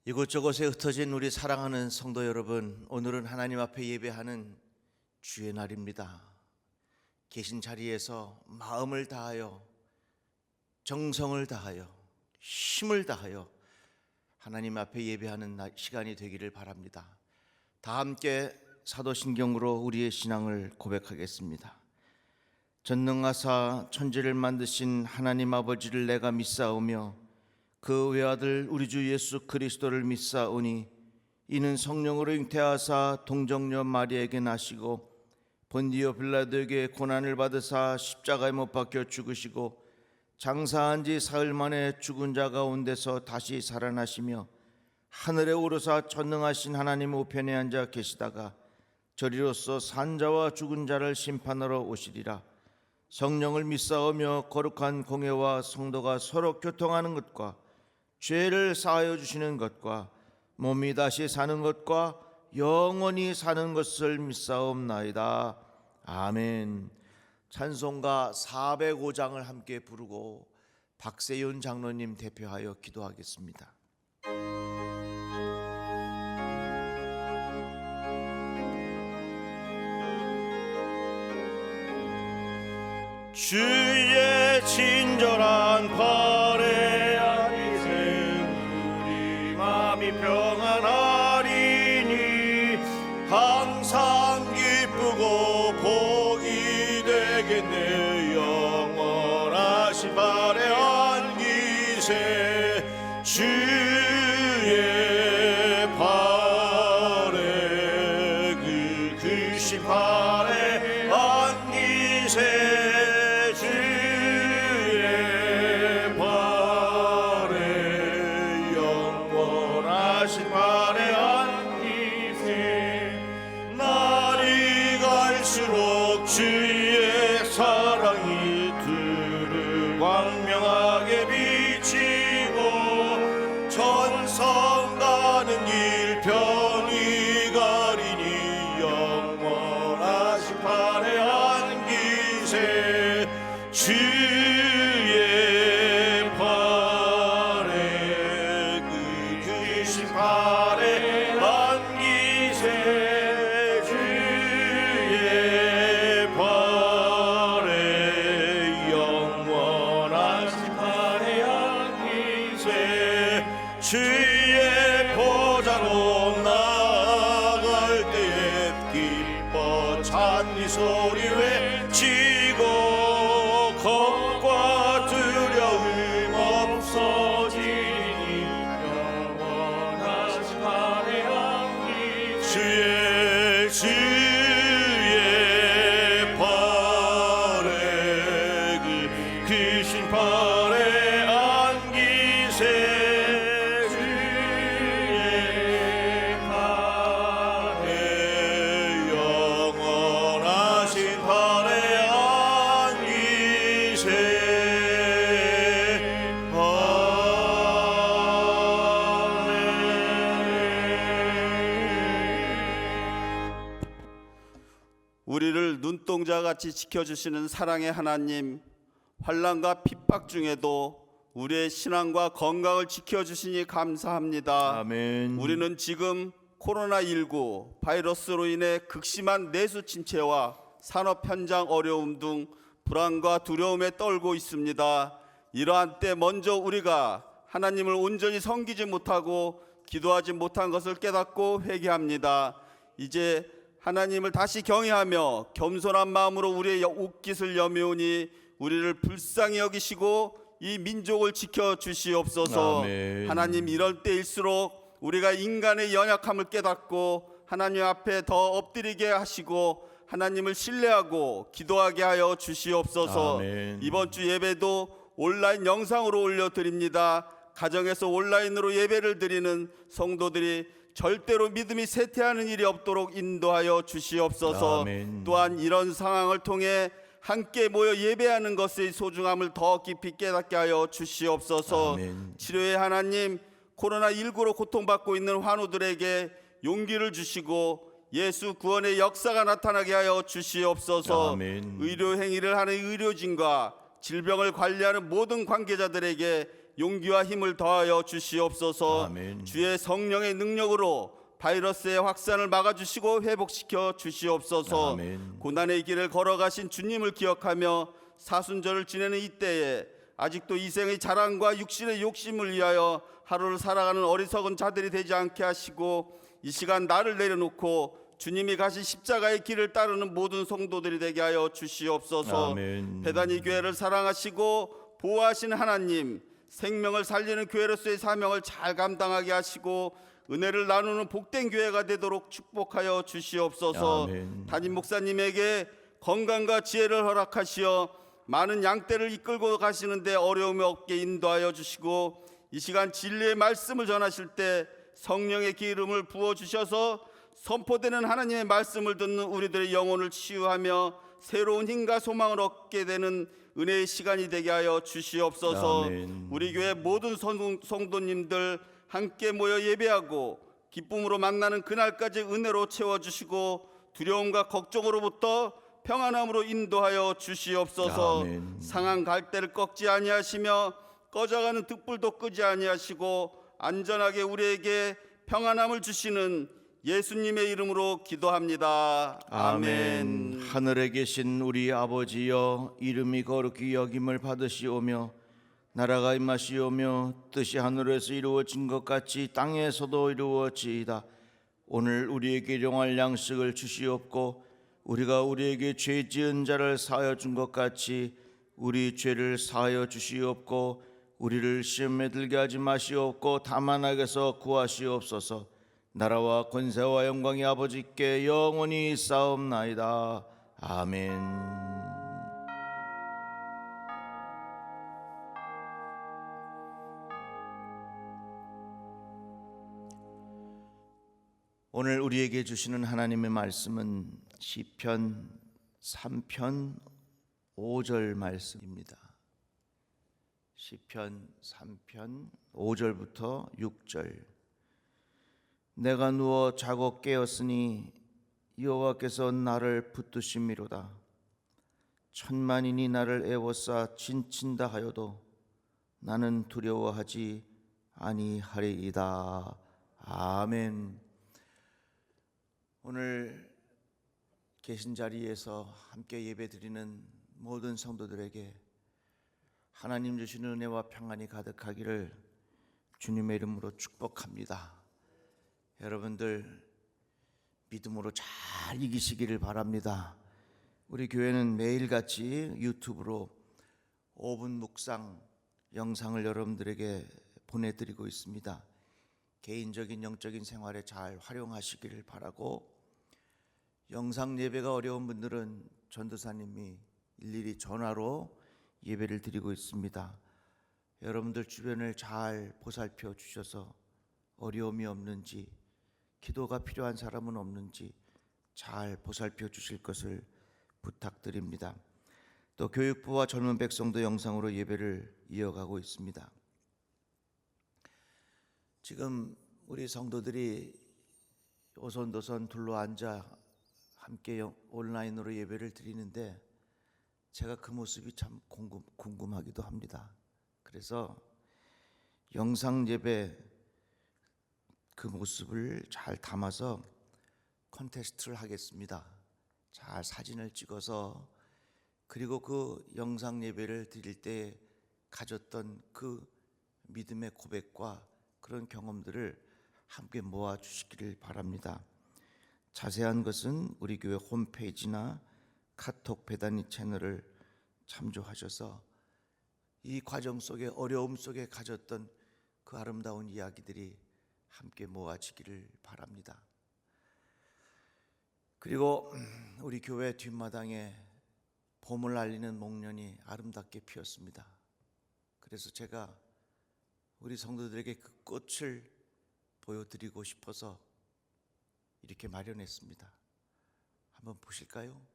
이곳저곳에 흩어진 우리 사랑하는 성도 여러분, 오늘은 하나님 앞에 예배하는 주의 날입니다. 계신 자리에서 마음을 다하여, 정성을 다하여, 힘을 다하여 하나님 앞에 예배하는 시간이 되기를 바랍니다. 다 함께 사도신경으로 우리의 신앙을 고백하겠습니다. 전능하사 천지를 만드신 하나님 아버지를 내가 믿사오며 그 외아들 우리 주 예수 그리스도를 믿사오니 이는 성령으로 잉태하사 동정녀 마리아에게 나시고 본디오 빌라도에게 고난을 받으사 십자가에 못 박혀 죽으시고 장사한 지 사흘 만에 죽은 자 가운데서 다시 살아나시며 하늘에 오르사 전능하신 하나님 우편에 앉아 계시다가 저리로서 산자와 죽은 자를 심판하러 오시리라. 성령을 믿사오며 거룩한 공회와 성도가 서로 교통하는 것과 죄를 사하여 주시는 것과 몸이 다시 사는 것과 영원히 사는 것을 믿사옵나이다. 아멘. 찬송가 405장을 함께 부르고 박세윤 장로님 대표하여 기도하겠습니다. 주의 친절한 발에 안기세 우리 마음이 평안하리니 항상 기쁘고 복이 되겠네. 영원하신 발에 안기세 주의 발에 그 크신 발에 안기세 주의 사랑이 들을 광명하게 비치고 전성 가는 길 편히 가리니 영원하신 발에 안기세 주의 발에 그 크신 발에 안기세 주의 보좌로 나아갈 때에 기뻐 찬미 소리 외치고 겁과 두려움 없어지니 영원하신 발에 안기세 주의 발에 그 크신 발에 안기세 우리를 눈동자같이 지켜주시는 사랑의 하나님, 환난과 핍박 중에도 우리의 신앙과 건강을 지켜주시니 감사합니다. 아멘. 우리는 지금 코로나19 바이러스로 인해 극심한 내수 침체와 산업 현장 어려움 등 불안과 두려움에 떨고 있습니다. 이러한 때 먼저 우리가 하나님을 온전히 섬기지 못하고 기도하지 못한 것을 깨닫고 회개합니다. 이제 하나님을 다시 경외하며 겸손한 마음으로 우리의 옷깃을 여미오니 우리를 불쌍히 여기시고 이 민족을 지켜주시옵소서. 아멘. 하나님, 이럴 때일수록 우리가 인간의 연약함을 깨닫고 하나님 앞에 더 엎드리게 하시고 하나님을 신뢰하고 기도하게 하여 주시옵소서. 아멘. 이번 주 예배도 온라인 영상으로 올려드립니다. 가정에서 온라인으로 예배를 드리는 성도들이 절대로 믿음이 쇠퇴하는 일이 없도록 인도하여 주시옵소서. 아멘. 또한 이런 상황을 통해 함께 모여 예배하는 것의 소중함을 더 깊이 깨닫게 하여 주시옵소서. 아멘. 치료의 하나님, 코로나19로 고통받고 있는 환우들에게 용기를 주시고 예수 구원의 역사가 나타나게 하여 주시옵소서. 아멘. 의료 행위를 하는 의료진과 질병을 관리하는 모든 관계자들에게 용기와 힘을 더하여 주시옵소서. 아멘. 주의 성령의 능력으로 바이러스의 확산을 막아주시고 회복시켜 주시옵소서. 아멘. 고난의 길을 걸어가신 주님을 기억하며 사순절을 지내는 이때에 아직도 이생의 자랑과 육신의 욕심을 위하여 하루를 살아가는 어리석은 자들이 되지 않게 하시고, 이 시간 나를 내려놓고 주님이 가신 십자가의 길을 따르는 모든 성도들이 되게 하여 주시옵소서. 아멘. 배단이 교회를 사랑하시고 보호하시는 하나님, 생명을 살리는 교회로서의 사명을 잘 감당하게 하시고 은혜를 나누는 복된 교회가 되도록 축복하여 주시옵소서. 아멘. 담임 목사님에게 건강과 지혜를 허락하시어 많은 양떼를 이끌고 가시는데 어려움이 없게 인도하여 주시고, 이 시간 진리의 말씀을 전하실 때 성령의 기름을 부어주셔서 선포되는 하나님의 말씀을 듣는 우리들의 영혼을 치유하며 새로운 힘과 소망을 얻게 되는 은혜의 시간이 되게 하여 주시옵소서. 아멘. 우리 교회 모든 성도님들 함께 모여 예배하고 기쁨으로 만나는 그날까지 은혜로 채워주시고 두려움과 걱정으로부터 평안함으로 인도하여 주시옵소서. 아멘. 상한 갈대를 꺾지 아니하시며 꺼져가는 등불도 끄지 아니하시고 안전하게 우리에게 평안함을 주시는 예수님의 이름으로 기도합니다. 아멘. 하늘에 계신 우리 아버지여, 이름이 거룩히 여김을 받으시오며 나라가 임하시오며 뜻이 하늘에서 이루어진 것 같이 땅에서도 이루어지이다. 오늘 우리에게 일용할 양식을 주시옵고 우리가 우리에게 죄 지은 자를 사하여 준 것 같이 우리 죄를 사하여 주시옵고 우리를 시험에 들게 하지 마시옵고 다만 악에서 구하시옵소서. 나라와 권세와 영광이 아버지께 영원히 있사옵나이다. 아멘. 오늘 우리에게 주시는 하나님의 말씀은 시편 3편 5절 말씀입니다. 시편 3편 5절부터 6절. 내가 누워 자고 깨었으니 여호와께서 나를 붙드심이로다. 천만인이 나를 애워싸 진친다 하여도 나는 두려워하지 아니하리이다. 아멘. 오늘 계신 자리에서 함께 예배드리는 모든 성도들에게 하나님 주시는 은혜와 평안이 가득하기를 주님의 이름으로 축복합니다. 여러분들 믿음으로 잘 이기시기를 바랍니다. 우리 교회는 매일같이 유튜브로 5분 묵상 영상을 여러분들에게 보내드리고 있습니다. 개인적인 영적인 생활에 잘 활용하시기를 바라고, 영상 예배가 어려운 분들은 전도사님이 일일이 전화로 예배를 드리고 있습니다. 여러분들 주변을 잘 보살펴 주셔서 어려움이 없는지, 기도가 필요한 사람은 없는지 잘 보살펴 주실 것을 부탁드립니다. 또 교육부와 젊은 백성도 영상으로 예배를 이어가고 있습니다. 지금 우리 성도들이 오손도손 둘러앉아 함께 온라인으로 예배를 드리는데 제가 그 모습이 참 궁금하기도 합니다. 그래서 영상 예배 그 모습을 잘 담아서 콘테스트를 하겠습니다. 잘 사진을 찍어서, 그리고 그 영상 예배를 드릴 때 가졌던 그 믿음의 고백과 그런 경험들을 함께 모아 주시기를 바랍니다. 자세한 것은 우리 교회 홈페이지나 카톡 배단위 채널을 참조하셔서 이 과정 속에, 어려움 속에 가졌던 그 아름다운 이야기들이 함께 모아지기를 바랍니다. 그리고 우리 교회 뒷마당에 봄을 알리는 목련이 아름답게 피었습니다. 그래서 제가 우리 성도들에게 그 꽃을 보여드리고 싶어서 이렇게 마련했습니다. 한번 보실까요?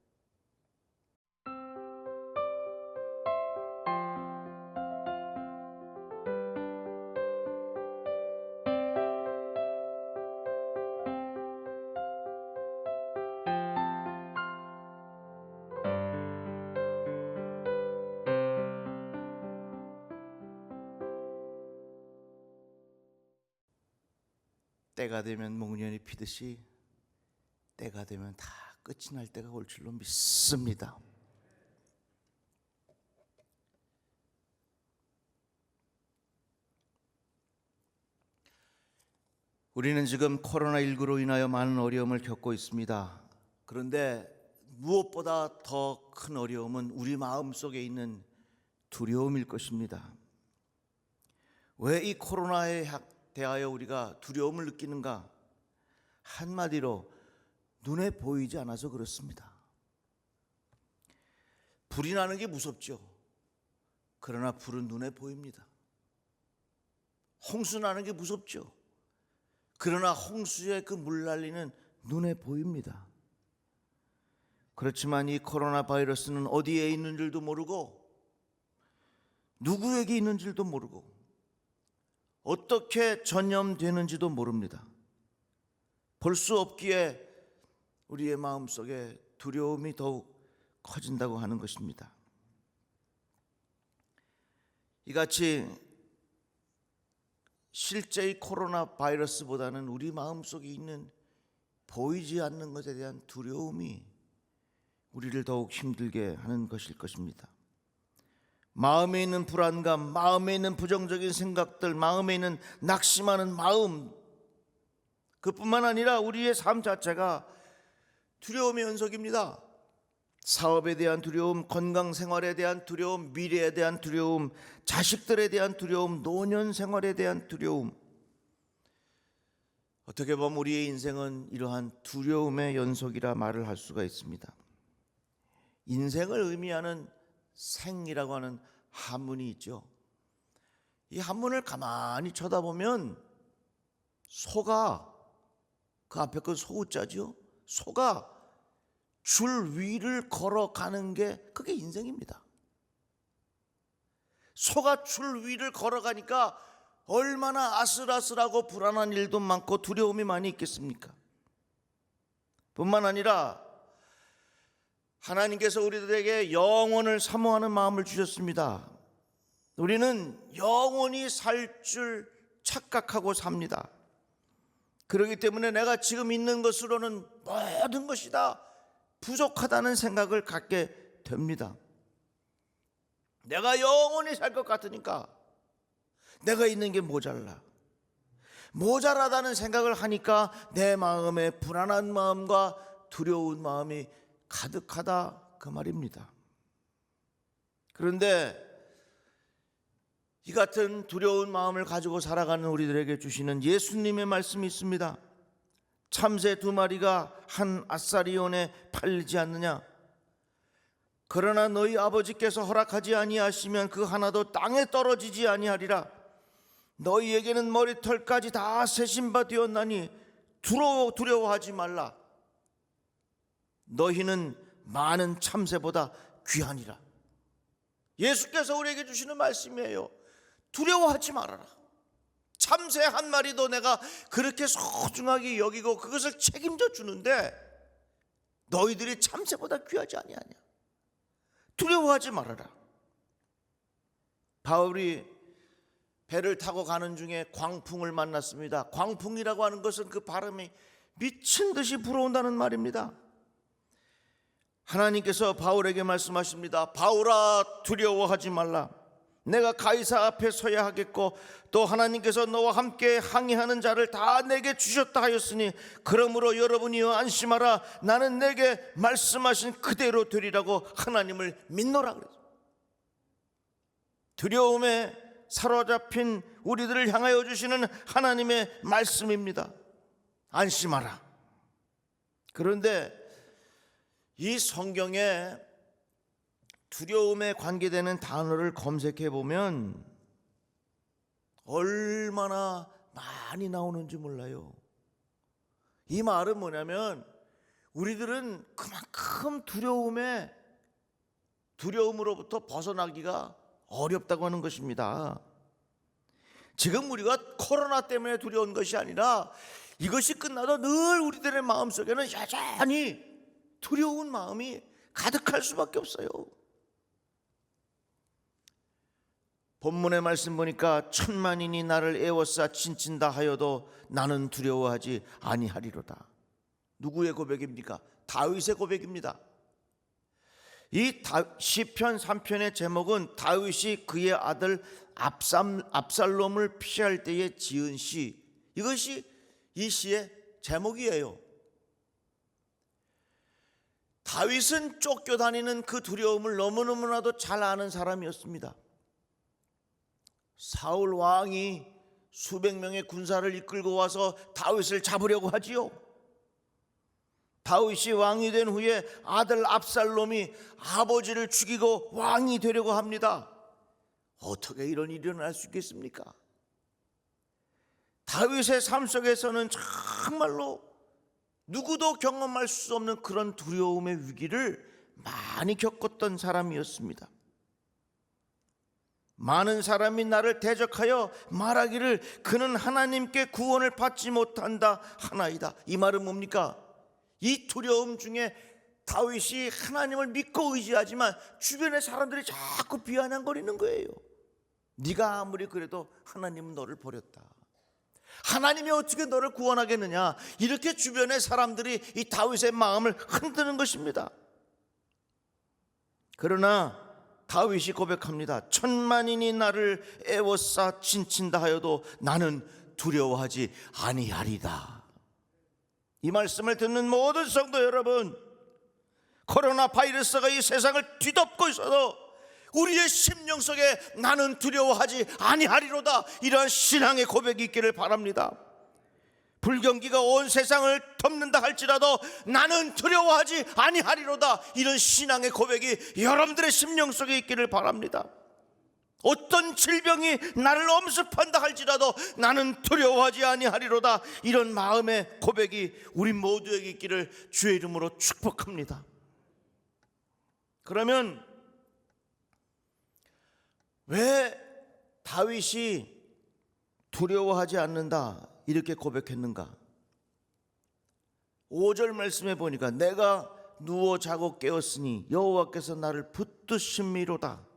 때가 되면 목련이 피듯이 때가 되면 다 끝이 날 때가 올 줄로 믿습니다. 우리는 지금 코로나19로 인하여 많은 어려움을 겪고 있습니다. 그런데 무엇보다 더 큰 어려움은 우리 마음속에 있는 두려움일 것입니다. 왜 이 코로나에 대하여 우리가 두려움을 느끼는가? 한마디로 눈에 보이지 않아서 그렇습니다. 불이 나는 게 무섭죠. 그러나 불은 눈에 보입니다. 홍수 나는 게 무섭죠. 그러나 홍수의 그 물난리는 눈에 보입니다. 그렇지만 이 코로나 바이러스는 어디에 있는 줄도 모르고 누구에게 있는 줄도 모르고 어떻게 전염되는지도 모릅니다. 볼 수 없기에 우리의 마음속에 두려움이 더욱 커진다고 하는 것입니다. 이같이 실제의 코로나 바이러스보다는 우리 마음속에 있는 보이지 않는 것에 대한 두려움이 우리를 더욱 힘들게 하는 것일 것입니다. 마음에 있는 불안감, 마음에 있는 부정적인 생각들, 마음에 있는 낙심하는 마음, 그뿐만 아니라 우리의 삶 자체가 두려움의 연속입니다. 사업에 대한 두려움, 건강 생활에 대한 두려움, 미래에 대한 두려움, 자식들에 대한 두려움, 노년 생활에 대한 두려움. 어떻게 보면 우리의 인생은 이러한 두려움의 연속이라 말을 할 수가 있습니다. 인생을 의미하는 생이라고 하는 한문이 있죠. 이 한문을 가만히 쳐다보면 소가, 그 앞에 그 소자죠. 소가 줄 위를 걸어가는 게 그게 인생입니다. 소가 줄 위를 걸어가니까 얼마나 아슬아슬하고 불안한 일도 많고 두려움이 많이 있겠습니까? 뿐만 아니라 하나님께서 우리들에게 영원을 사모하는 마음을 주셨습니다. 우리는 영원히 살 줄 착각하고 삽니다. 그렇기 때문에 내가 지금 있는 것으로는 모든 것이 다 부족하다는 생각을 갖게 됩니다. 내가 영원히 살 것 같으니까 내가 있는 게 모자라다는 생각을 하니까 내 마음에 불안한 마음과 두려운 마음이 가득하다 그 말입니다. 그런데 이 같은 두려운 마음을 가지고 살아가는 우리들에게 주시는 예수님의 말씀이 있습니다. 참새 2마리가 한 아사리온에 팔리지 않느냐? 그러나 너희 아버지께서 허락하지 아니하시면 그 하나도 땅에 떨어지지 아니하리라. 너희에게는 머리털까지 다 세신 바 되었나니 두려워하지 말라. 너희는 많은 참새보다 귀하니라. 예수께서 우리에게 주시는 말씀이에요. 두려워하지 말아라. 참새 한 마리도 내가 그렇게 소중하게 여기고 그것을 책임져 주는데 너희들이 참새보다 귀하지 아니하냐. 두려워하지 말아라. 바울이 배를 타고 가는 중에 광풍을 만났습니다. 광풍이라고 하는 것은 그 바람이 미친 듯이 불어온다는 말입니다. 하나님께서 바울에게 말씀하십니다. 바울아, 두려워하지 말라. 내가 가이사 앞에 서야 하겠고 또 하나님께서 너와 함께 항해하는 자를 다 내게 주셨다 하였으니 그러므로 여러분이여 안심하라. 나는 내게 말씀하신 그대로 되리라고 하나님을 믿노라 그랬어요. 두려움에 사로잡힌 우리들을 향하여 주시는 하나님의 말씀입니다. 안심하라. 그런데 이 성경에 두려움에 관계되는 단어를 검색해 보면 얼마나 많이 나오는지 몰라요. 이 말은 뭐냐면 우리들은 그만큼 두려움으로부터 벗어나기가 어렵다고 하는 것입니다. 지금 우리가 코로나 때문에 두려운 것이 아니라 이것이 끝나도 늘 우리들의 마음속에는 여전히 두려운 마음이 가득할 수밖에 없어요. 본문의 말씀 보니까 천만인이 나를 애워싸 친친다 하여도 나는 두려워하지 아니하리로다. 누구의 고백입니까? 다윗의 고백입니다. 이 시편 3편의 제목은 다윗이 그의 아들 압살롬을 피할 때에 지은 시, 이것이 이 시의 제목이에요. 다윗은 쫓겨다니는 그 두려움을 너무너무나도 잘 아는 사람이었습니다. 사울 왕이 수백 명의 군사를 이끌고 와서 다윗을 잡으려고 하지요. 다윗이 왕이 된 후에 아들 압살롬이 아버지를 죽이고 왕이 되려고 합니다. 어떻게 이런 일이 일어날 수 있겠습니까? 다윗의 삶 속에서는 정말로 누구도 경험할 수 없는 그런 두려움의 위기를 많이 겪었던 사람이었습니다. 많은 사람이 나를 대적하여 말하기를 그는 하나님께 구원을 받지 못한다 하나이다. 이 말은 뭡니까? 이 두려움 중에 다윗이 하나님을 믿고 의지하지만 주변의 사람들이 자꾸 비아냥거리는 거예요. 네가 아무리 그래도 하나님은 너를 버렸다. 하나님이 어떻게 너를 구원하겠느냐. 이렇게 주변의 사람들이 이 다윗의 마음을 흔드는 것입니다. 그러나 다윗이 고백합니다. 천만인이 나를 애워싸 친친다 하여도 나는 두려워하지 아니하리다. 이 말씀을 듣는 모든 성도 여러분, 코로나 바이러스가 이 세상을 뒤덮고 있어도 우리의 심령 속에 나는 두려워하지 아니하리로다, 이러한 신앙의 고백이 있기를 바랍니다. 불경기가 온 세상을 덮는다 할지라도 나는 두려워하지 아니하리로다, 이런 신앙의 고백이 여러분들의 심령 속에 있기를 바랍니다. 어떤 질병이 나를 엄습한다 할지라도 나는 두려워하지 아니하리로다, 이런 마음의 고백이 우리 모두에게 있기를 주의 이름으로 축복합니다. 그러면 왜 다윗이 두려워하지 않는다 이렇게 고백했는가? 5절 말씀에 보니까 내가 누워 자고 깨었으니 여호와께서 나를 붙드심이로다.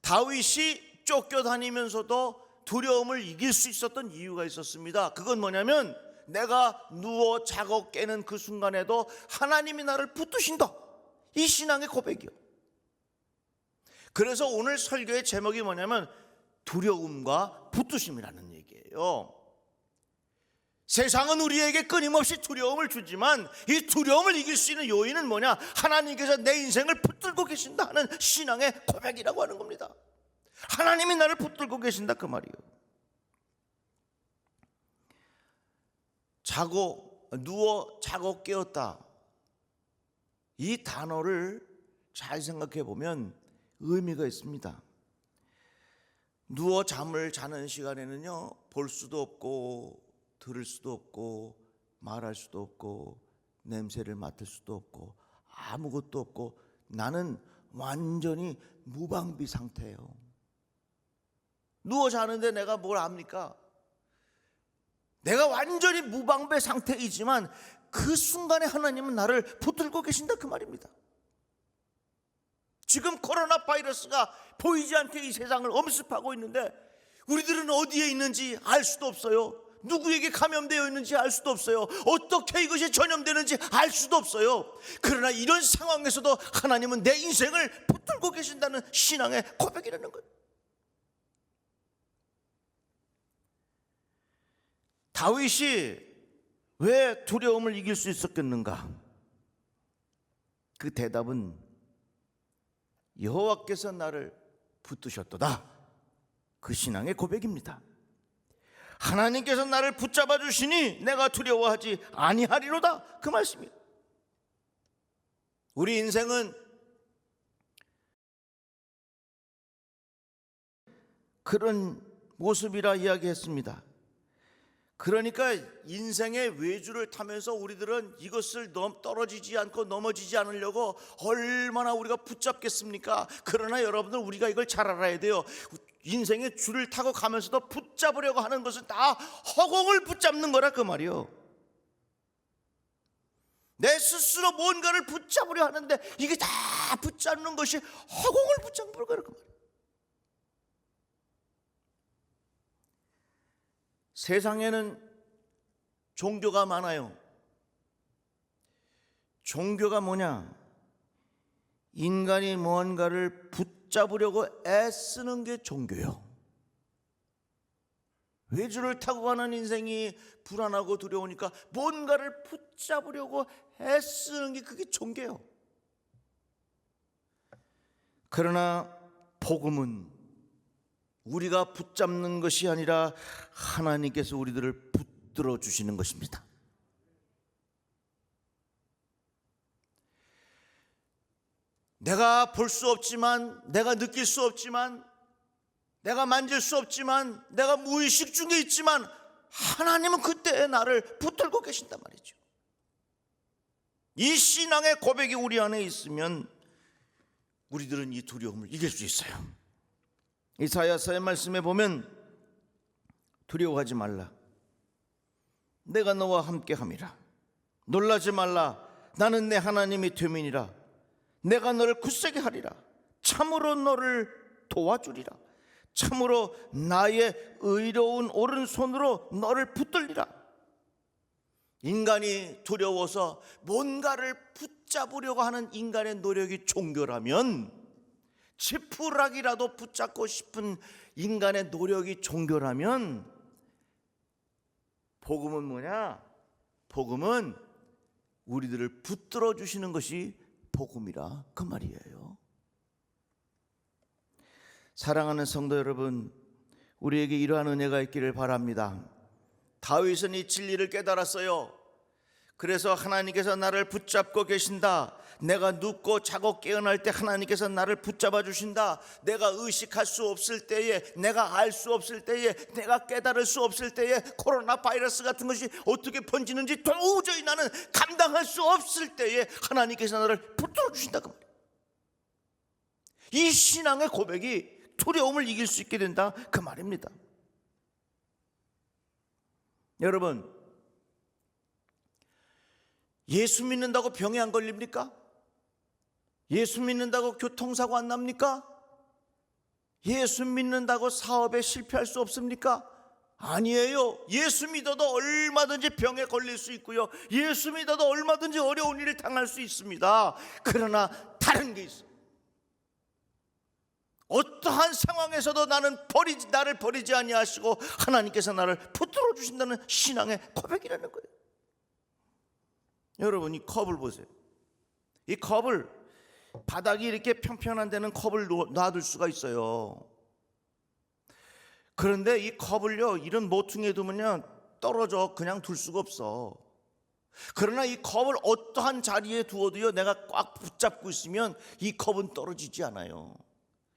다윗이 쫓겨다니면서도 두려움을 이길 수 있었던 이유가 있었습니다. 그건 뭐냐면 내가 누워 자고 깨는 그 순간에도 하나님이 나를 붙드신다, 이 신앙의 고백이요. 그래서 오늘 설교의 제목이 뭐냐면 두려움과 붙드심이라는 얘기예요. 세상은 우리에게 끊임없이 두려움을 주지만 이 두려움을 이길 수 있는 요인은 뭐냐? 하나님께서 내 인생을 붙들고 계신다 하는 신앙의 고백이라고 하는 겁니다. 하나님이 나를 붙들고 계신다, 그 말이에요. 누워 자고 깨었다, 이 단어를 잘 생각해 보면 의미가 있습니다. 누워 잠을 자는 시간에는요, 볼 수도 없고 들을 수도 없고 말할 수도 없고 냄새를 맡을 수도 없고 아무것도 없고 나는 완전히 무방비 상태예요. 누워 자는데 내가 뭘 압니까? 내가 완전히 무방비 상태이지만 그 순간에 하나님은 나를 붙들고 계신다, 그 말입니다. 지금 코로나 바이러스가 보이지 않게 이 세상을 엄습하고 있는데 우리들은 어디에 있는지 알 수도 없어요. 누구에게 감염되어 있는지 알 수도 없어요. 어떻게 이것이 전염되는지 알 수도 없어요. 그러나 이런 상황에서도 하나님은 내 인생을 붙들고 계신다는 신앙의 고백이라는 거예요. 다윗이 왜 두려움을 이길 수 있었겠는가? 그 대답은 여호와께서 나를 붙드셨도다, 그 신앙의 고백입니다. 하나님께서 나를 붙잡아 주시니 내가 두려워하지 아니하리로다, 그 말씀이에요. 우리 인생은 그런 모습이라 이야기했습니다. 그러니까 인생의 외주를 타면서 우리들은 이것을 떨어지지 않고 넘어지지 않으려고 얼마나 우리가 붙잡겠습니까? 그러나 여러분들, 우리가 이걸 잘 알아야 돼요. 인생의 줄을 타고 가면서도 붙잡으려고 하는 것은 다 허공을 붙잡는 거라, 그 말이요. 내 스스로 뭔가를 붙잡으려 하는데 이게 다 붙잡는 것이 허공을 붙잡는 거라, 그 말이에요. 세상에는 종교가 많아요. 종교가 뭐냐? 인간이 무언가를 붙잡으려고 애쓰는 게 종교요. 외주를 타고 가는 인생이 불안하고 두려우니까 뭔가를 붙잡으려고 애쓰는 게 그게 종교요. 그러나 복음은 우리가 붙잡는 것이 아니라 하나님께서 우리들을 붙들어 주시는 것입니다. 내가 볼 수 없지만, 내가 느낄 수 없지만, 내가 만질 수 없지만, 내가 무의식 중에 있지만 하나님은 그때 나를 붙들고 계신단 말이죠. 이 신앙의 고백이 우리 안에 있으면 우리들은 이 두려움을 이길 수 있어요. 이사야서의 말씀에 보면 두려워하지 말라, 내가 너와 함께함이라. 놀라지 말라, 나는 내 하나님이 됨이니라. 내가 너를 굳세게 하리라. 참으로 너를 도와주리라. 참으로 나의 의로운 오른손으로 너를 붙들리라. 인간이 두려워서 뭔가를 붙잡으려고 하는 인간의 노력이 종교라면, 지푸라기라도 붙잡고 싶은 인간의 노력이 종교라면, 복음은 뭐냐? 복음은 우리들을 붙들어 주시는 것이 복음이라 그 말이에요. 사랑하는 성도 여러분, 우리에게 이러한 은혜가 있기를 바랍니다. 다윗은 이 진리를 깨달았어요. 그래서 하나님께서 나를 붙잡고 계신다. 내가 눕고 자고 깨어날 때 하나님께서 나를 붙잡아 주신다. 내가 의식할 수 없을 때에, 내가 알 수 없을 때에, 내가 깨달을 수 없을 때에, 코로나 바이러스 같은 것이 어떻게 번지는지 도저히 나는 감당할 수 없을 때에 하나님께서 나를 붙들어 주신다 그 말이에요. 이 신앙의 고백이 두려움을 이길 수 있게 된다 그 말입니다. 여러분, 예수 믿는다고 병에 안 걸립니까? 예수 믿는다고 교통사고 안 납니까? 예수 믿는다고 사업에 실패할 수 없습니까? 아니에요. 예수 믿어도 얼마든지 병에 걸릴 수 있고요, 예수 믿어도 얼마든지 어려운 일을 당할 수 있습니다. 그러나 다른 게 있어요. 어떠한 상황에서도 나를 버리지 아니하시고 하나님께서 나를 붙들어 주신다는 신앙의 고백이라는 거예요. 여러분, 이 컵을 보세요. 이 컵을, 바닥이 이렇게 평평한 데는 컵을 놔둘 수가 있어요. 그런데 이 컵을요, 이런 모퉁이에 두면요 떨어져, 그냥 둘 수가 없어. 그러나 이 컵을 어떠한 자리에 두어도요, 내가 꽉 붙잡고 있으면 이 컵은 떨어지지 않아요.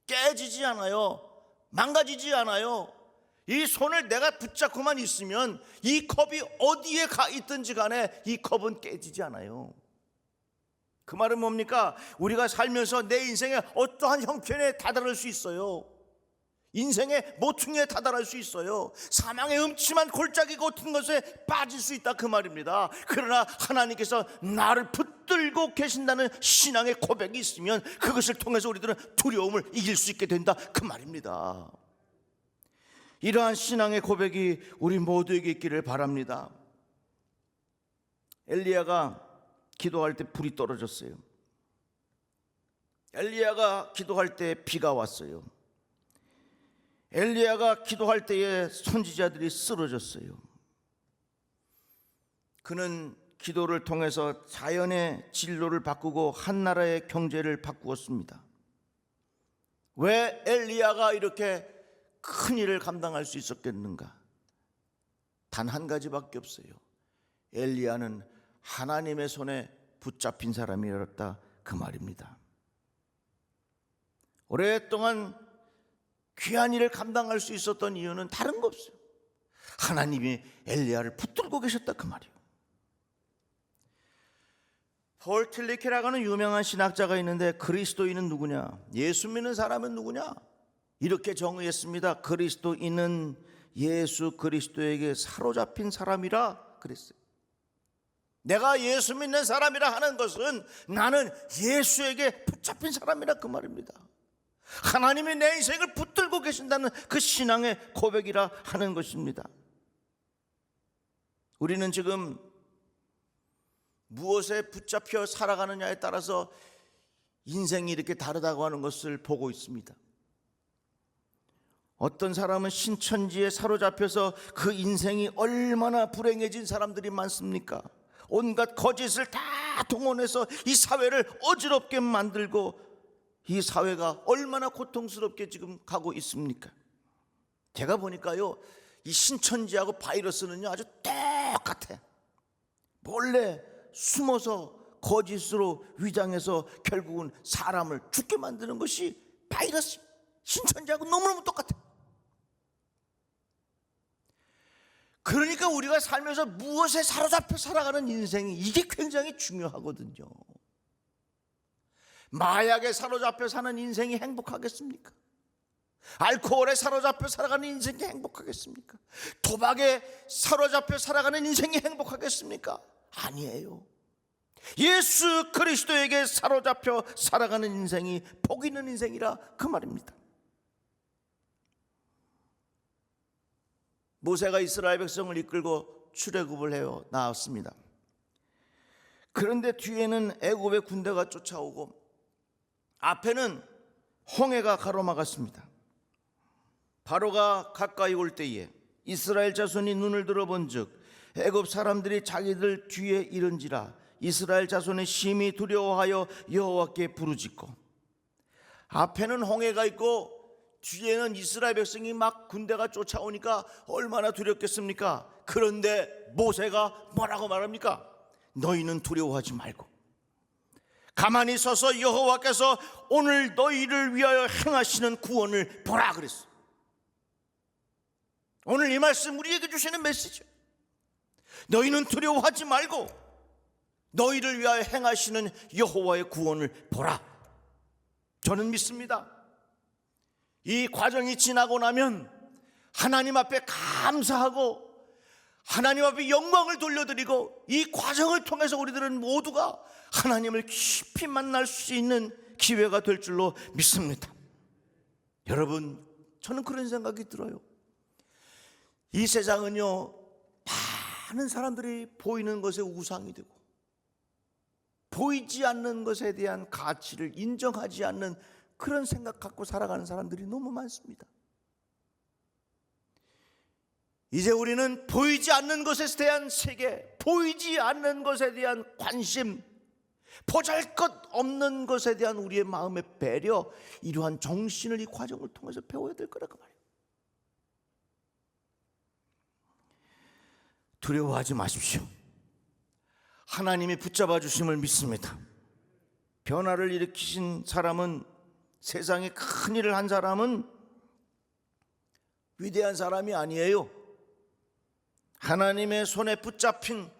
깨지지 않아요. 망가지지 않아요. 이 손을 내가 붙잡고만 있으면 이 컵이 어디에 가 있든지 간에 이 컵은 깨지지 않아요. 그 말은 뭡니까? 우리가 살면서 내 인생에 어떠한 형편에 다다를 수 있어요. 인생의 모퉁이에 다다를 수 있어요. 사망의 음침한 골짜기 같은 것에 빠질 수 있다 그 말입니다. 그러나 하나님께서 나를 붙들고 계신다는 신앙의 고백이 있으면 그것을 통해서 우리들은 두려움을 이길 수 있게 된다 그 말입니다. 이러한 신앙의 고백이 우리 모두에게 있기를 바랍니다. 엘리야가 기도할 때 불이 떨어졌어요. 엘리야가 기도할 때 비가 왔어요. 엘리야가 기도할 때에 선지자들이 쓰러졌어요. 그는 기도를 통해서 자연의 진로를 바꾸고 한 나라의 경제를 바꾸었습니다. 왜 엘리야가 이렇게 큰 일을 감당할 수 있었겠는가? 단 한 가지밖에 없어요. 엘리야는 하나님의 손에 붙잡힌 사람이었다 그 말입니다. 오랫동안 귀한 일을 감당할 수 있었던 이유는 다른 거 없어요. 하나님이 엘리야를 붙들고 계셨다 그 말이에요. 폴 틸리케라고 하는 유명한 신학자가 있는데, 그리스도인은 누구냐? 예수 믿는 사람은 누구냐? 이렇게 정의했습니다. 그리스도인은 예수 그리스도에게 사로잡힌 사람이라 그랬어요. 내가 예수 믿는 사람이라 하는 것은 나는 예수에게 붙잡힌 사람이라 그 말입니다. 하나님이 내 인생을 붙들고 계신다는 그 신앙의 고백이라 하는 것입니다. 우리는 지금 무엇에 붙잡혀 살아가느냐에 따라서 인생이 이렇게 다르다고 하는 것을 보고 있습니다. 어떤 사람은 신천지에 사로잡혀서 그 인생이 얼마나 불행해진 사람들이 많습니까? 온갖 거짓을 다 동원해서 이 사회를 어지럽게 만들고 이 사회가 얼마나 고통스럽게 지금 가고 있습니까? 제가 보니까요, 이 신천지하고 바이러스는요 아주 똑같아. 몰래 숨어서 거짓으로 위장해서 결국은 사람을 죽게 만드는 것이 바이러스. 신천지하고 너무너무 똑같아. 그러니까 우리가 살면서 무엇에 사로잡혀 살아가는 인생이 이게 굉장히 중요하거든요. 마약에 사로잡혀 사는 인생이 행복하겠습니까? 알코올에 사로잡혀 살아가는 인생이 행복하겠습니까? 도박에 사로잡혀 살아가는 인생이 행복하겠습니까? 아니에요. 예수 그리스도에게 사로잡혀 살아가는 인생이 복 있는 인생이라 그 말입니다. 모세가 이스라엘 백성을 이끌고 출애굽을 해요 나왔습니다. 그런데 뒤에는 애굽의 군대가 쫓아오고 앞에는 홍해가 가로막았습니다. 바로가 가까이 올 때에 이스라엘 자손이 눈을 들어본즉 애굽 사람들이 자기들 뒤에 이른지라 이스라엘 자손이 심히 두려워하여 여호와께 부르짖고, 앞에는 홍해가 있고 뒤에는 이스라엘 백성이 막 군대가 쫓아오니까 얼마나 두렵겠습니까? 그런데 모세가 뭐라고 말합니까? 너희는 두려워하지 말고 가만히 서서 여호와께서 오늘 너희를 위하여 행하시는 구원을 보라 그랬어. 오늘 이 말씀 우리에게 주시는 메시지. 너희는 두려워하지 말고 너희를 위하여 행하시는 여호와의 구원을 보라. 저는 믿습니다. 이 과정이 지나고 나면 하나님 앞에 감사하고 하나님 앞에 영광을 돌려드리고 이 과정을 통해서 우리들은 모두가 하나님을 깊이 만날 수 있는 기회가 될 줄로 믿습니다. 여러분, 저는 그런 생각이 들어요. 이 세상은요, 많은 사람들이 보이는 것에 우상이 되고 보이지 않는 것에 대한 가치를 인정하지 않는 그런 생각 갖고 살아가는 사람들이 너무 많습니다. 이제 우리는 보이지 않는 것에 대한 세계, 보이지 않는 것에 대한 관심, 보잘것없는 것에 대한 우리의 마음의 배려, 이러한 정신을 이 과정을 통해서 배워야 될 거라고 말이에요. 두려워하지 마십시오. 하나님이 붙잡아 주심을 믿습니다. 변화를 일으키신 사람은, 세상에 큰 일을 한 사람은 위대한 사람이 아니에요. 하나님의 손에 붙잡힌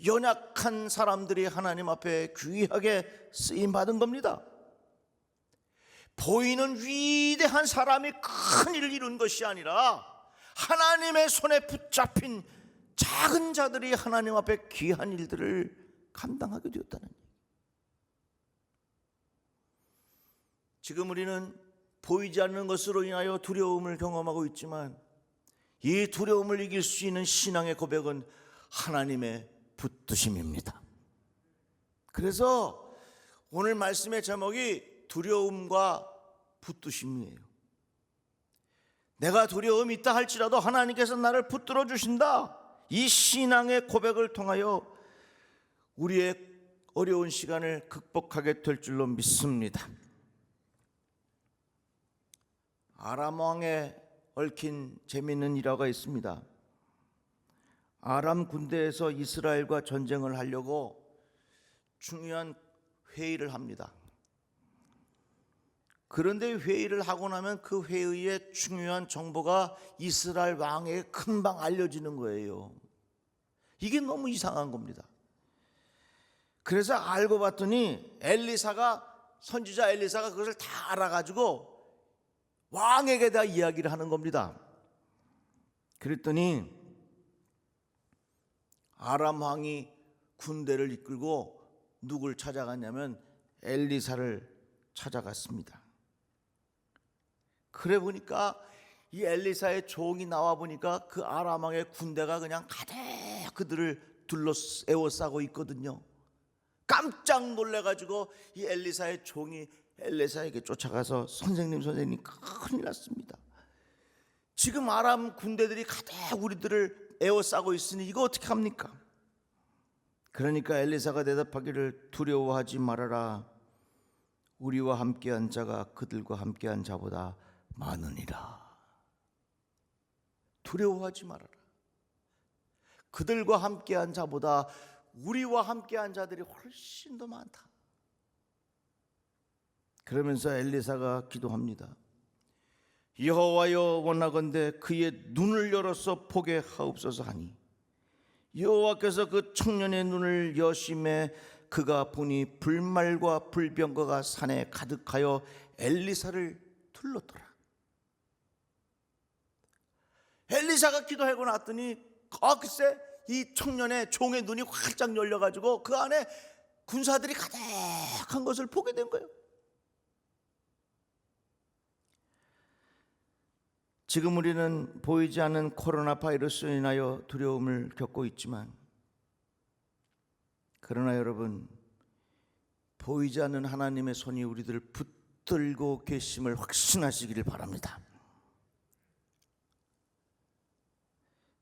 연약한 사람들이 하나님 앞에 귀하게 쓰임받은 겁니다. 보이는 위대한 사람이 큰 일을 이룬 것이 아니라 하나님의 손에 붙잡힌 작은 자들이 하나님 앞에 귀한 일들을 감당하게 되었다는 얘기예요. 지금 우리는 보이지 않는 것으로 인하여 두려움을 경험하고 있지만 이 두려움을 이길 수 있는 신앙의 고백은 하나님의 붙드심입니다. 그래서 오늘 말씀의 제목이 두려움과 붙드심이에요. 내가 두려움이 있다 할지라도 하나님께서 나를 붙들어 주신다. 이 신앙의 고백을 통하여 우리의 어려운 시간을 극복하게 될 줄로 믿습니다. 아람 왕에 얽힌 재미있는 일화가 있습니다. 아람 군대에서 이스라엘과 전쟁을 하려고 중요한 회의를 합니다. 그런데 회의를 하고 나면 그 회의의 중요한 정보가 이스라엘 왕에게 금방 알려지는 거예요. 이게 너무 이상한 겁니다. 그래서 알고 봤더니 선지자 엘리사가 그것을 다 알아가지고 왕에게 다 이야기를 하는 겁니다. 그랬더니 아람 왕이 군대를 이끌고 누굴 찾아갔냐면 엘리사를 찾아갔습니다. 그래 보니까 이 엘리사의 종이 나와 보니까 그 아람 왕의 군대가 그냥 가득 그들을 에워싸고 있거든요. 깜짝 놀래가지고 이 엘리사의 종이 엘리사에게 쫓아가서 선생님 큰일 났습니다. 지금 아람 군대들이 가득 우리들을 에워싸고 있으니 이거 어떻게 합니까? 그러니까 엘리사가 대답하기를 두려워하지 말아라. 우리와 함께한 자가 그들과 함께한 자보다 많으니라. 두려워하지 말아라. 그들과 함께한 자보다 우리와 함께한 자들이 훨씬 더 많다. 그러면서 엘리사가 기도합니다. 여호와여, 원하건대 그의 눈을 열어서 보게 하옵소서 하니 여호와께서 그 청년의 눈을 여심해 그가 보니 불말과 불병거가 산에 가득하여 엘리사를 둘렀더라. 엘리사가 기도하고 났더니 글쎄 이 청년의 종의 눈이 활짝 열려가지고 그 안에 군사들이 가득한 것을 보게 된 거예요. 지금 우리는 보이지 않는 코로나 바이러스로 인하여 두려움을 겪고 있지만, 그러나 여러분, 보이지 않는 하나님의 손이 우리들을 붙들고 계심을 확신하시기를 바랍니다.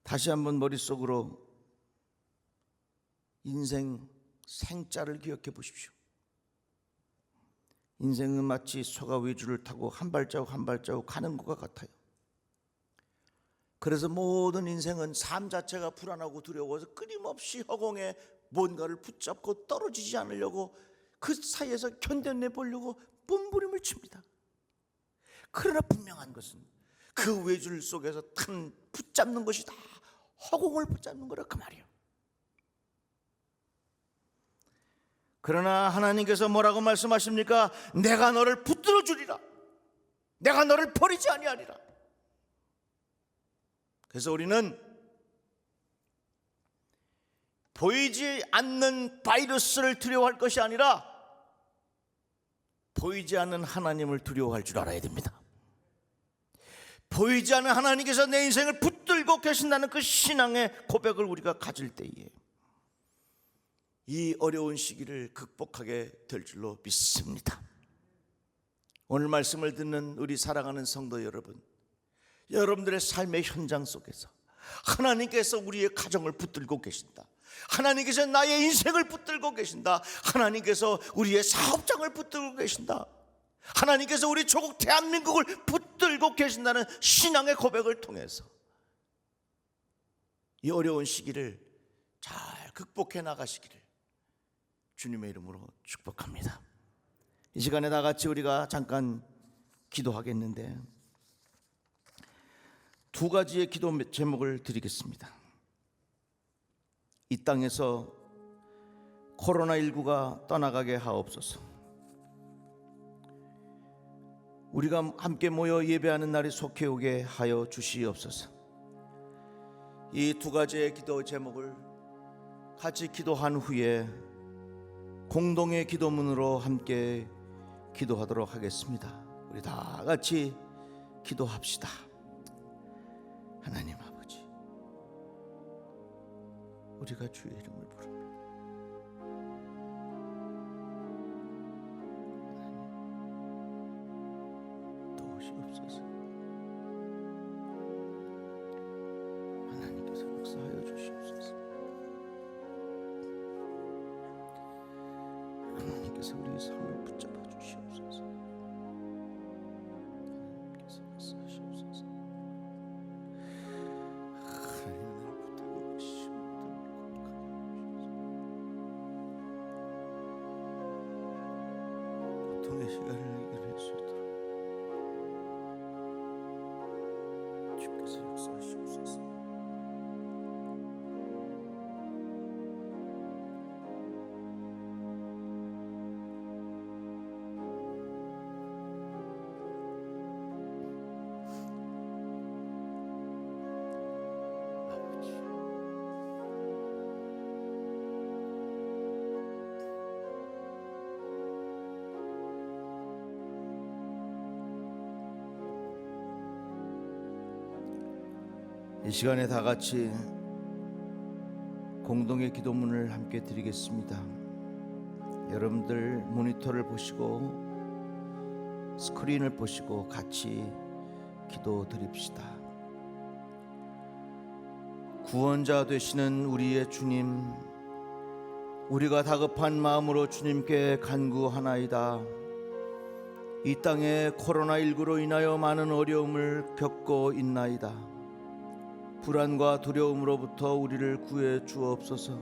다시 한번 머릿속으로 인생 생자를 기억해 보십시오. 인생은 마치 소가 외줄을 타고 한 발자국 한 발자국 가는 것과 같아요. 그래서 모든 인생은 삶 자체가 불안하고 두려워서 끊임없이 허공에 뭔가를 붙잡고 떨어지지 않으려고 그 사이에서 견뎌내 보려고 몸부림을 칩니다. 그러나 분명한 것은 그 외줄 속에서 붙잡는 것이 다 허공을 붙잡는 거라 그 말이에요. 그러나 하나님께서 뭐라고 말씀하십니까? 내가 너를 붙들어 주리라. 내가 너를 버리지 아니하리라. 그래서 우리는 보이지 않는 바이러스를 두려워할 것이 아니라 보이지 않는 하나님을 두려워할 줄 알아야 됩니다. 보이지 않는 하나님께서 내 인생을 붙들고 계신다는 그 신앙의 고백을 우리가 가질 때에 이 어려운 시기를 극복하게 될 줄로 믿습니다. 오늘 말씀을 듣는 우리 사랑하는 성도 여러분, 여러분들의 삶의 현장 속에서 하나님께서 우리의 가정을 붙들고 계신다. 하나님께서 나의 인생을 붙들고 계신다. 하나님께서 우리의 사업장을 붙들고 계신다. 하나님께서 우리 조국 대한민국을 붙들고 계신다는 신앙의 고백을 통해서 이 어려운 시기를 잘 극복해 나가시기를 주님의 이름으로 축복합니다. 이 시간에 다 같이 우리가 잠깐 기도하겠는데, 두 가지의 기도 제목을 드리겠습니다. 이 땅에서 코로나19가 떠나가게 하옵소서. 우리가 함께 모여 예배하는 날이 속히 오게 하여 주시옵소서. 이 두 가지의 기도 제목을 같이 기도한 후에 공동의 기도문으로 함께 기도하도록 하겠습니다. 우리 다 같이 기도합시다. 하나님 아버지, 우리가 주의 이름을 부릅니다. 하나님, 도우시옵소서. 하나님께서 역사하여 주시옵소서. 하나님께서 우리의 삶을 붙잡아 주시옵소서. 하나님께서 역사하시옵소서. 고통의 시간을 해결할 수 있도록 주께서 역사하시옵소서. 아버지, 이 시간에 다 같이 공동의 기도문을 함께 드리겠습니다. 여러분들 모니터를 보시고 스크린을 보시고 같이 기도 드립시다. 구원자 되시는 우리의 주님, 우리가 다급한 마음으로 주님께 간구하나이다. 이 땅에 코로나19로 인하여 많은 어려움을 겪고 있나이다. 불안과 두려움으로부터 우리를 구해 주옵소서.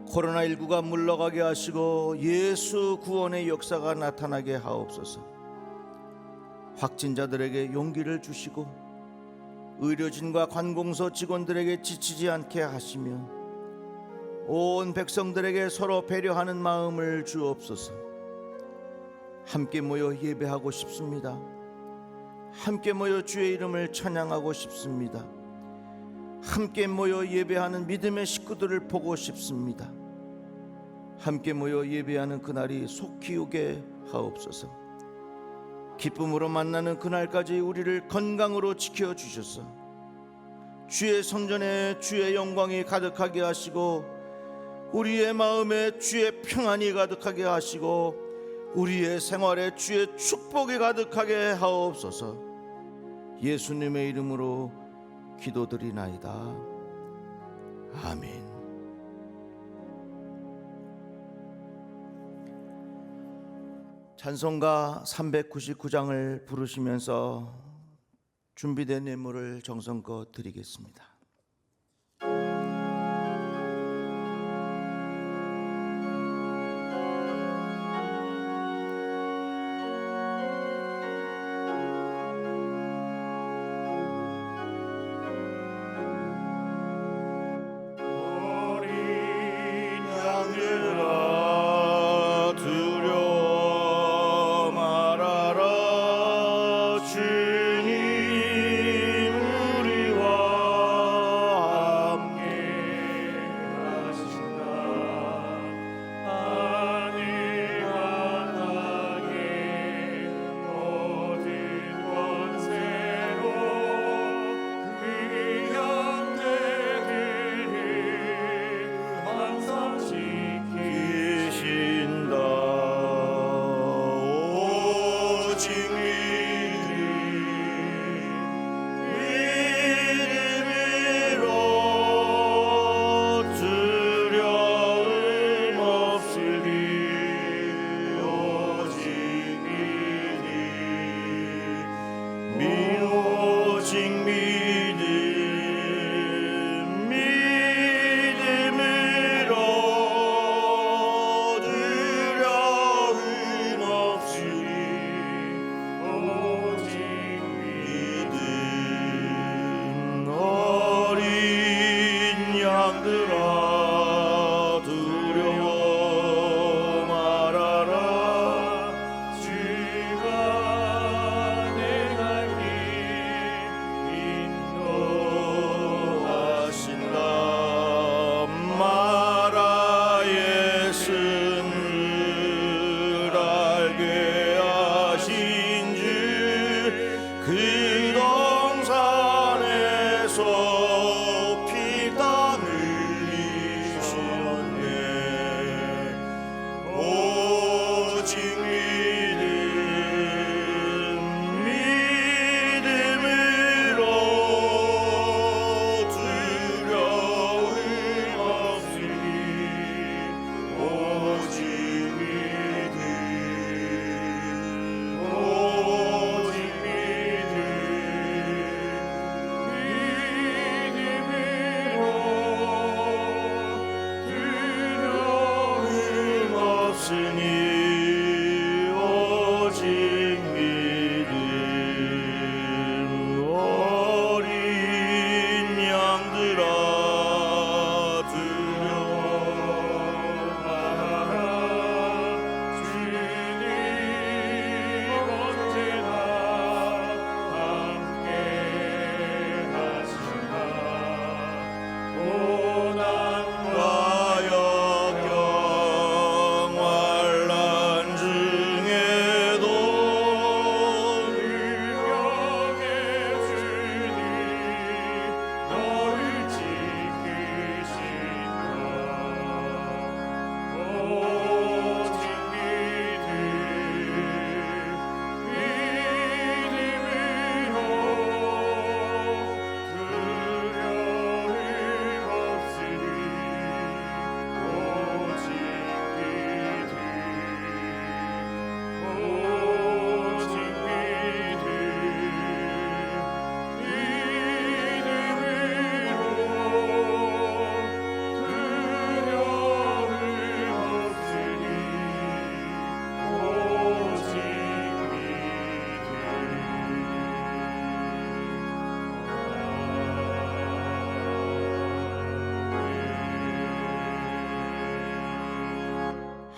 코로나19가 물러가게 하시고 예수 구원의 역사가 나타나게 하옵소서. 확진자들에게 용기를 주시고 의료진과 관공서 직원들에게 지치지 않게 하시며 온 백성들에게 서로 배려하는 마음을 주옵소서. 함께 모여 예배하고 싶습니다. 함께 모여 주의 이름을 찬양하고 싶습니다. 함께 모여 예배하는 믿음의 식구들을 보고 싶습니다. 함께 모여 예배하는 그날이 속히 오게 하옵소서. 기쁨으로 만나는 그날까지 우리를 건강으로 지켜주셔서 주의 성전에 주의 영광이 가득하게 하시고 우리의 마음에 주의 평안이 가득하게 하시고 우리의 생활에 주의 축복이 가득하게 하옵소서. 예수님의 이름으로 기도드리나이다. 아멘. 찬송가 399장을 부르시면서 준비된 예물을 정성껏 드리겠습니다. 그 동산에서 피땀 흘리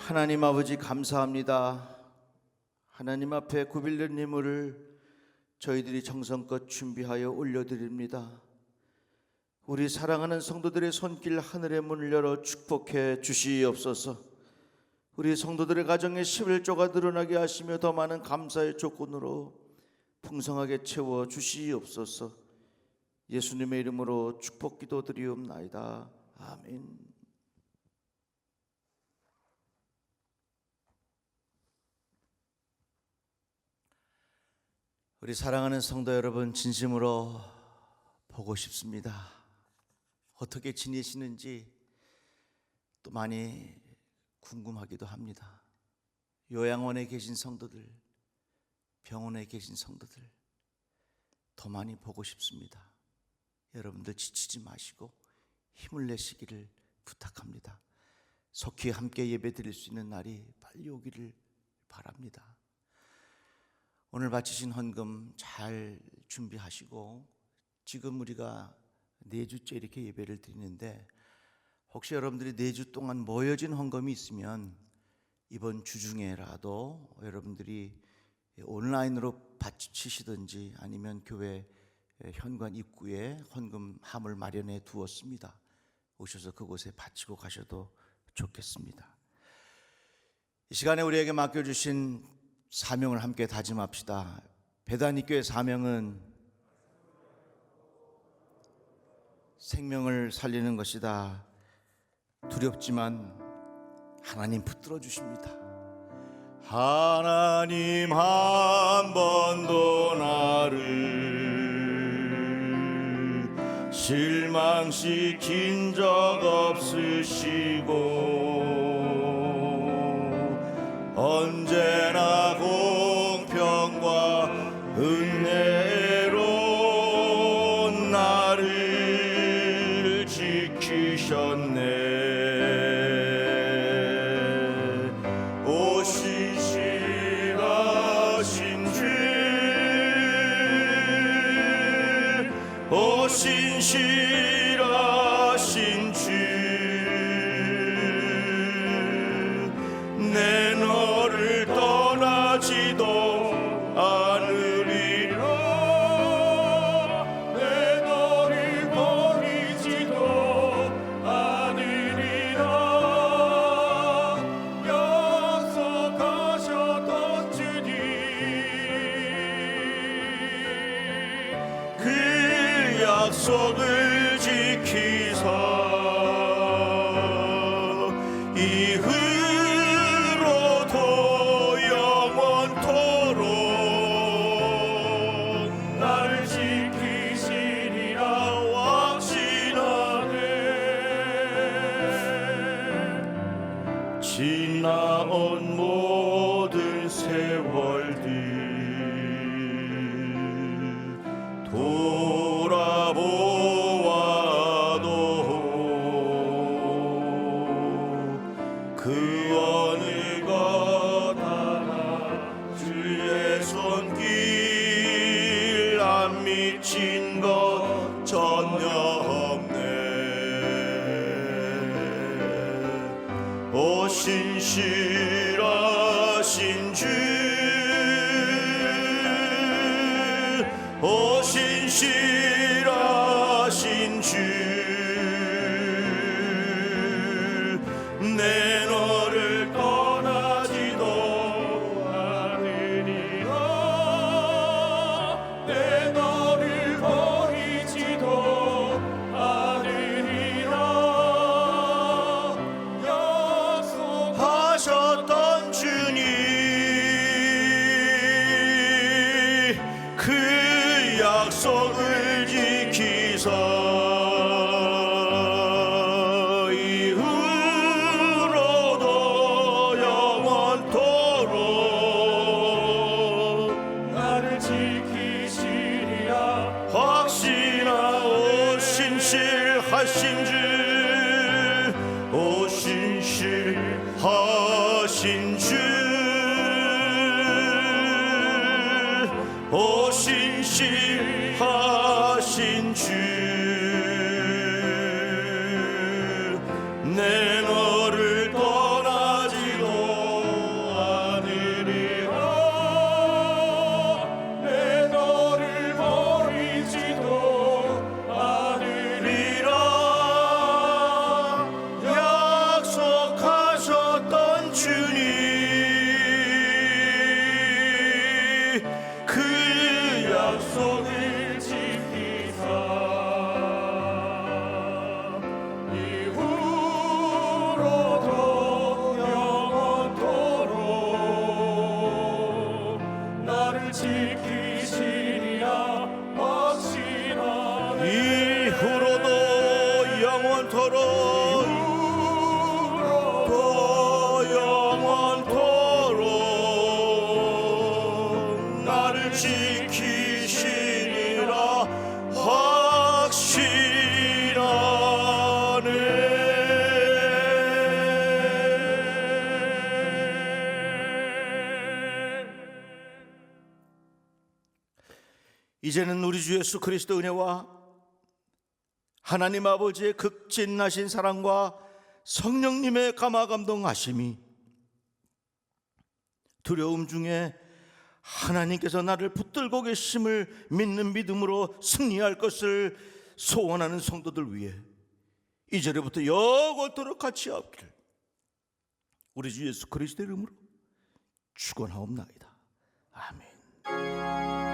하나님 아버지 감사합니다. 하나님 앞에 구빌된 예물을 저희들이 정성껏 준비하여 올려드립니다. 우리 사랑하는 성도들의 손길 하늘의 문을 열어 축복해 주시옵소서. 우리 성도들의 가정에 11조가 늘어나게 하시며 더 많은 감사의 조건으로 풍성하게 채워 주시옵소서. 예수님의 이름으로 축복 기도드리옵나이다. 아멘. 우리 사랑하는 성도 여러분, 진심으로 보고 싶습니다. 어떻게 지내시는지 또 많이 궁금하기도 합니다. 요양원에 계신 성도들, 병원에 계신 성도들 더 많이 보고 싶습니다. 여러분들 지치지 마시고 힘을 내시기를 부탁합니다. 속히 함께 예배 드릴 수 있는 날이 빨리 오기를 바랍니다. 오늘 바치신 헌금 잘 준비하시고, 지금 우리가 4주째 이렇게 예배를 드리는데 혹시 여러분들이 4주 동안 모여진 헌금이 있으면 이번 주 중에라도 여러분들이 온라인으로 바치시든지 아니면 교회 현관 입구에 헌금함을 마련해 두었습니다. 오셔서 그곳에 바치고 가셔도 좋겠습니다. 이 시간에 우리에게 맡겨주신 사명을 함께 다짐합시다. 베다니교회 사명은 생명을 살리는 것이다. 두렵지만 하나님 붙들어 주십니다. 하나님 한 번도 나를 실망시킨 적 없으시고 언제나 공평과 은혜로 나를 지키셨네. 오 신실하신 주, 오 신실하신 주, 내 너를 떠나지도 않으리라. 내 너를 버리지도 않으리라. 약속하셨던 주님, 그 약속을 지키사 지나온 모든 세월들 돌아보아도 그 어느 것 하나 주의 손길 안 미친 것 전혀 없네. 오 신실하신 주, 오 신실하신 주, 내 너를 떠나지도 않으리라. 내 너를 버리지도 않으리라. 약속하셨던 주님, 그 약속을 지키사 이후로도 영원토록 나를 지키시리라. 확신하오 신실하신 주, 오 신실하신 주, 오 신실하신 주, 내 너를 떠나지도 영원토록 나를 지키시리라 확신하네. 이제는 우리 주 예수 그리스도 은혜와 하나님 아버지의 극진하신 사랑과 성령님의 감화 감동하심이 두려움 중에 하나님께서 나를 붙들고 계심을 믿는 믿음으로 승리할 것을 소원하는 성도들 위해 이제부터 영원토록 같이 없기를 우리 주 예수 그리스도의 이름으로 축원하옵나이다. 아멘.